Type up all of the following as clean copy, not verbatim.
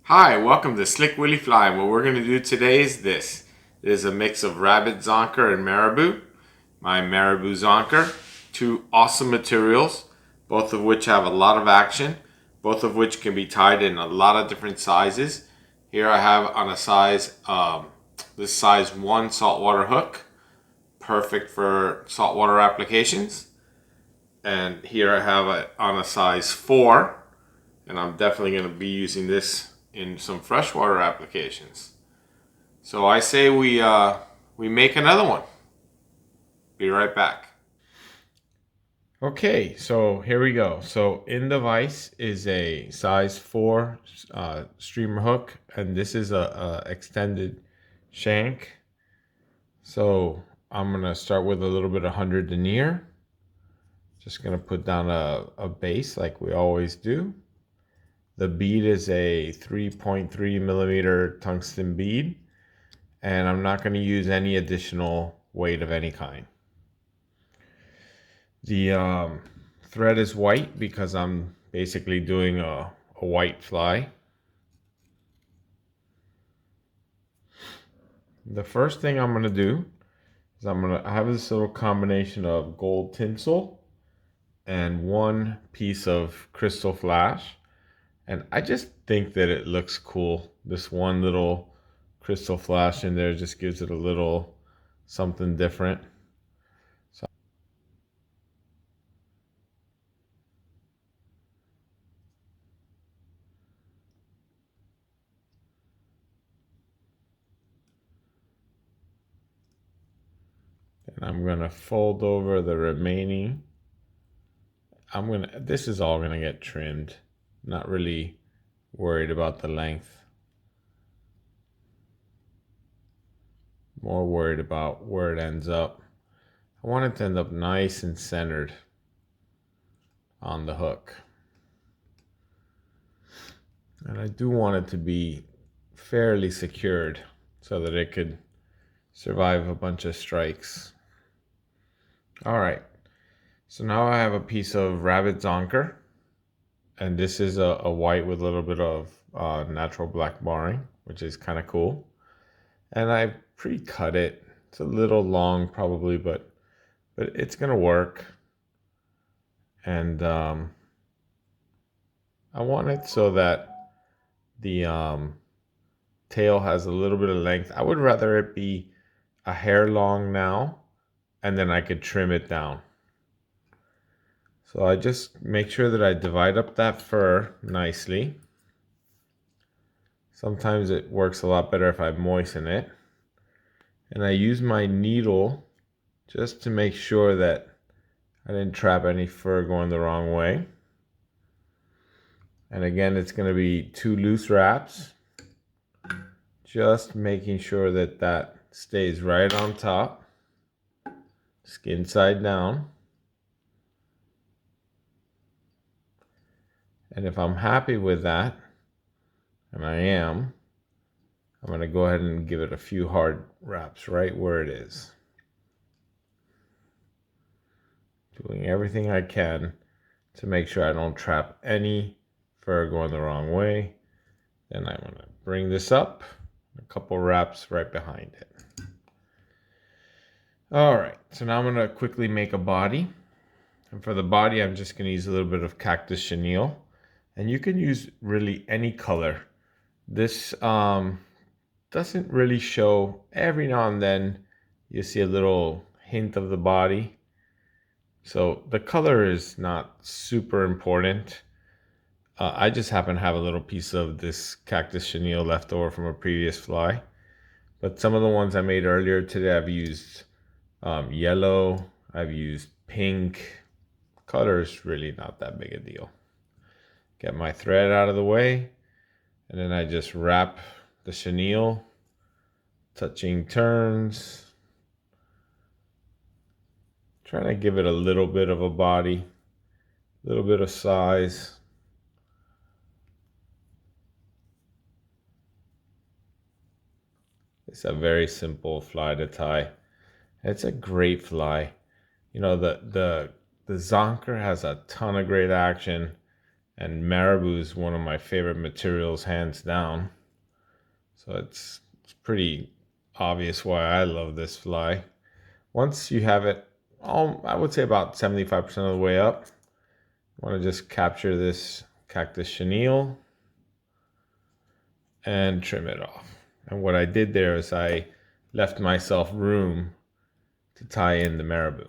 Hi, welcome to Slick Willy Fly. What we're going to do today is this. It is a mix of rabbit zonker and marabou. My marabou zonker. Two awesome materials, both of which have a lot of action, both of which can be tied in a lot of different sizes. Here I have on a size, this size 1 saltwater hook, perfect for saltwater applications. And here I have it on a size 4, and I'm definitely going to be using this in some freshwater applications. So I say we make another one. Be right back. Okay, so here we go. So in the vise is a size 4 streamer hook, and this is a extended shank. So I'm gonna start with a little bit of 100 denier. Just gonna put down a base like we always do. The bead is a 3.3 millimeter tungsten bead, and I'm not going to use any additional weight of any kind. The thread is white because I'm basically doing a white fly. The first thing I'm going to do is I have this little combination of gold tinsel and one piece of Krystal Flash. And I just think that it looks cool. This one little Krystal Flash in there just gives it a little something different. And I'm gonna fold over the remaining. This is all gonna get trimmed. Not really worried about the length. More worried about where it ends up. I want it to end up nice and centered on the hook. And I do want it to be fairly secured so that it could survive a bunch of strikes. All right, so now I have a piece of rabbit zonker, and this is a white with a little bit of natural black barring, which is kind of cool. And I pre-cut it. It's a little long probably, but it's gonna work. And I want it so that the tail has a little bit of length. I would rather it be a hair long now, and then I could trim it down. So I just make sure that I divide up that fur nicely. Sometimes it works a lot better if I moisten it. And I use my needle just to make sure that I didn't trap any fur going the wrong way. And again, it's going to be 2 loose wraps. Just making sure that that stays right on top. Skin side down. And if I'm happy with that, and I am, I'm going to go ahead and give it a few hard wraps right where it is. Doing everything I can to make sure I don't trap any fur going the wrong way. Then I'm going to bring this up, a couple wraps right behind it. All right, so now I'm going to quickly make a body. And for the body, I'm just going to use a little bit of cactus chenille. And you can use really any color. This doesn't really show. Every now and then you see a little hint of the body. So the color is not super important. I just happen to have a little piece of this cactus chenille left over from a previous fly. But some of the ones I made earlier today, I've used yellow, I've used pink. Color is really not that big a deal. Get my thread out of the way, and then I just wrap the chenille, touching turns, trying to give it a little bit of a body, a little bit of size. It's a very simple fly to tie. It's a great fly. You know, the zonker has a ton of great action. And Marabou is one of my favorite materials, hands down. So it's pretty obvious why I love this fly. Once you have it, I would say about 75% of the way up, I want to just capture this cactus chenille and trim it off. And what I did there is I left myself room to tie in the marabou.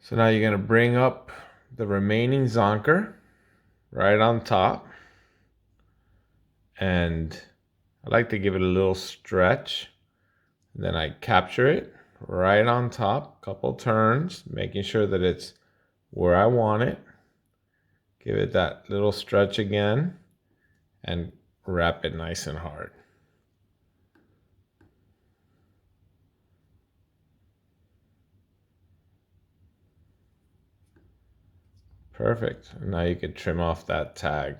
So now you're going to bring up the remaining zonker right on top. And I like to give it a little stretch. And then I capture it right on top, couple turns, making sure that it's where I want it. Give it that little stretch again and wrap it nice and hard. Perfect. And now you can trim off that tag.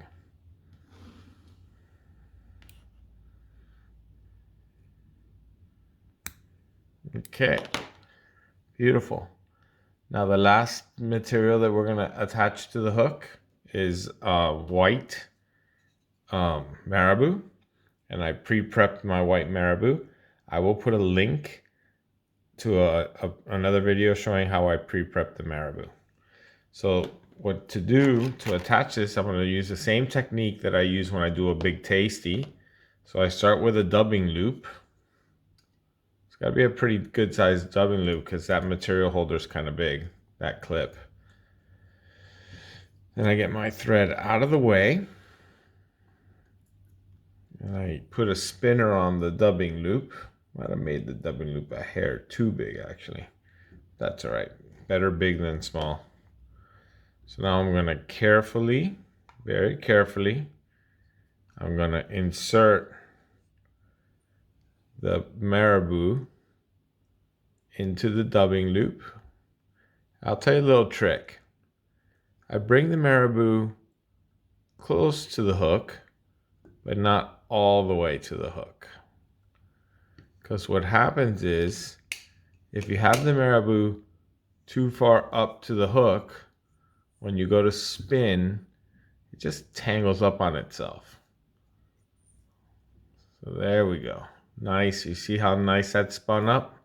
Okay, beautiful. Now the last material that we're gonna attach to the hook is white marabou, and I pre-prepped my white marabou. I will put a link to another video showing how I pre-prepped the marabou. So what to do to attach this, I'm going to use the same technique that I use when I do a big tasty. So I start with a dubbing loop. It's got to be a pretty good sized dubbing loop because that material holder is kind of big, that clip. Then I get my thread out of the way. And I put a spinner on the dubbing loop. Might have made the dubbing loop a hair too big actually. That's all right. Better big than small. So now I'm going to carefully, very carefully, I'm going to insert the marabou into the dubbing loop. I'll tell you a little trick. I bring the marabou close to the hook, but not all the way to the hook. Because what happens is, if you have the marabou too far up to the hook, when you go to spin, it just tangles up on itself. So there we go. Nice. You see how nice that spun up?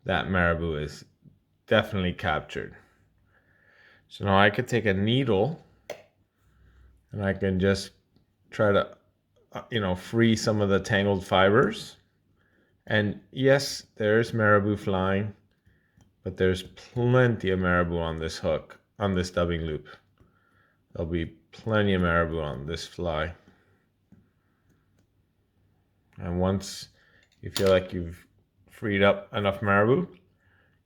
That marabou is definitely captured. So now I could take a needle and I can just try to, free some of the tangled fibers. And yes, there's marabou flying, but there's plenty of marabou on this hook, on this dubbing loop. There'll be plenty of marabou on this fly. And once you feel like you've freed up enough marabou,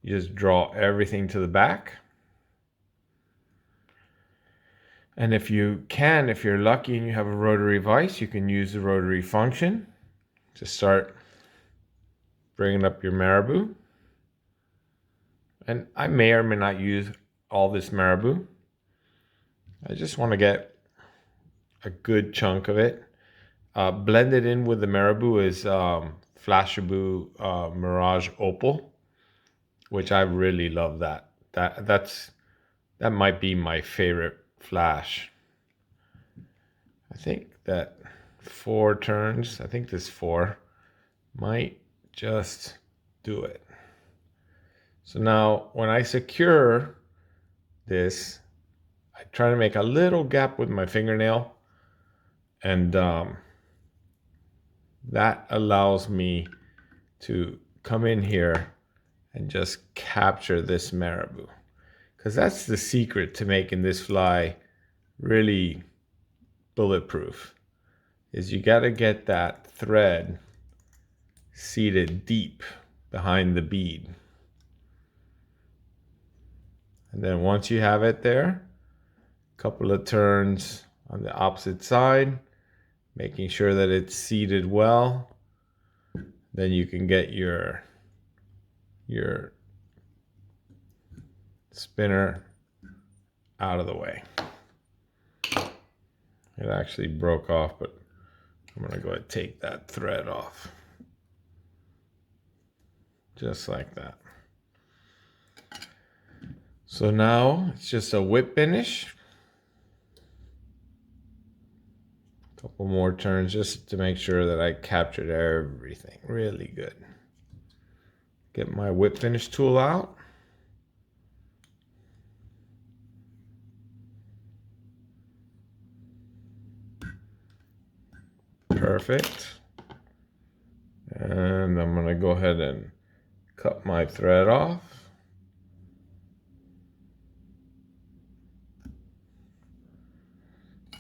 you just draw everything to the back. And if you're lucky and you have a rotary vise, you can use the rotary function to start bringing up your marabou. And I may or may not use all this marabou. I just want to get a good chunk of it. Blended in with the marabou is Flashabou Mirage Opal, which I really love that. That might be my favorite flash. I think that 4 turns, I think this 4 might just do it. So now when I secure this, I try to make a little gap with my fingernail, and that allows me to come in here and just capture this marabou. Because that's the secret to making this fly really bulletproof, is you got to get that thread seated deep behind the bead. And then once you have it there, a couple of turns on the opposite side, making sure that it's seated well, then you can get your spinner out of the way. It actually broke off, but I'm going to go ahead and take that thread off. Just like that. So now it's just a whip finish. Couple more turns just to make sure that I captured everything really good. Get my whip finish tool out. Perfect. And I'm going to go ahead and cut my thread off.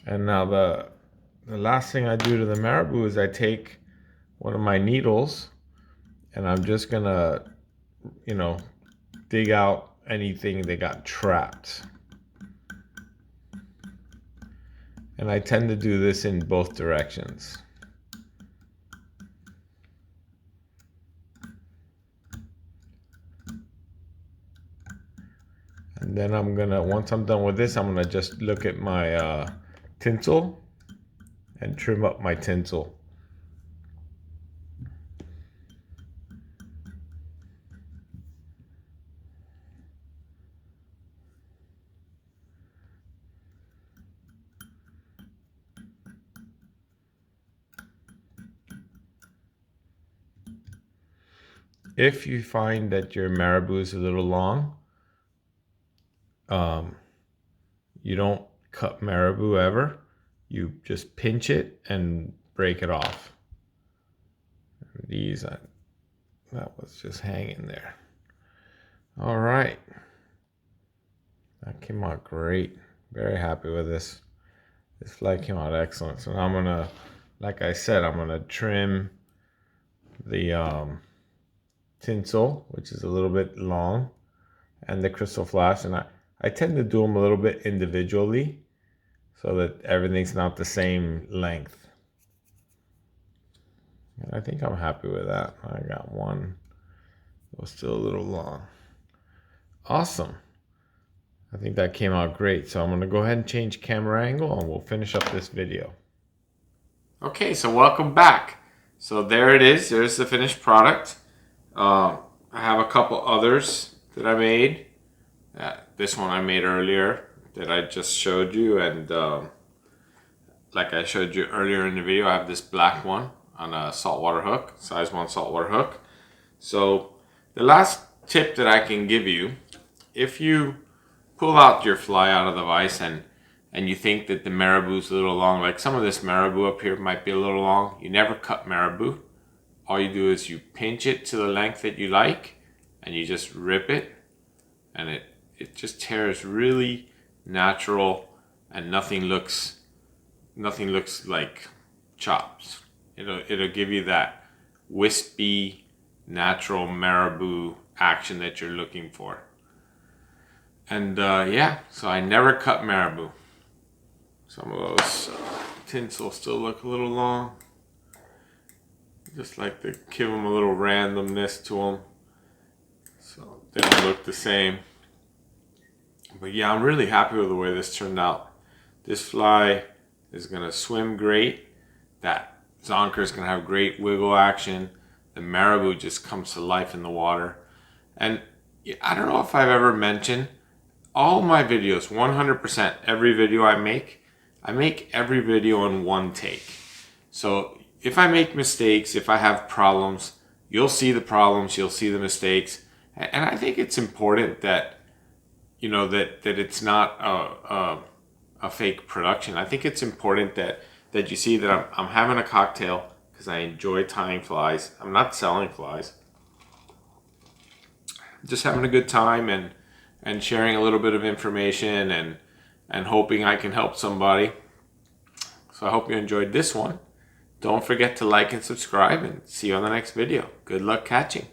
And now the last thing I do to the marabou is I take one of my needles and I'm just gonna, you know, dig out anything that got trapped. And I tend to do this in both directions. And then I'm gonna, once I'm done with this, I'm gonna just look at my tinsel and trim up my tinsel. If you find that your marabou is a little long, you don't cut marabou ever. You just pinch it and break it off. And these, that was just hanging there. All right. That came out great. Very happy with this. This flag came out excellent. So now I'm gonna, like I said, I'm gonna trim the tinsel, which is a little bit long, and the Krystal Flash, and I tend to do them a little bit individually so that everything's not the same length. And I think I'm happy with that. I got one that was still a little long. Awesome. I think that came out great. So I'm going to go ahead and change camera angle and we'll finish up this video. Okay, so welcome back. So there it is. There's the finished product. I have a couple others that I made. This one I made earlier that I just showed you, and like I showed you earlier in the video, I have this black one on a saltwater hook, size 1 saltwater hook. So the last tip that I can give you, if you pull out your fly out of the vise and you think that the marabou's a little long, like some of this marabou up here might be a little long, you never cut marabou. All you do is you pinch it to the length that you like and you just rip it, and it just tears really natural, and nothing looks like chops. It'll give you that wispy, natural marabou action that you're looking for. And yeah, so I never cut marabou. Some of those tinsel still look a little long. Just like to give them a little randomness to them, so they don't look the same. But yeah, I'm really happy with the way this turned out. This fly is gonna swim great. That zonker is gonna have great wiggle action. The marabou just comes to life in the water. And I don't know if I've ever mentioned, all my videos, 100%, every video I make every video in one take. So if I make mistakes, if I have problems, you'll see the problems, you'll see the mistakes. And I think it's important that, you know, that it's not a fake production. I think it's important that you see that I'm having a cocktail because I enjoy tying flies. I'm not selling flies. Just having a good time and sharing a little bit of information and hoping I can help somebody. So I hope you enjoyed this one. Don't forget to like and subscribe, and see you on the next video. Good luck catching.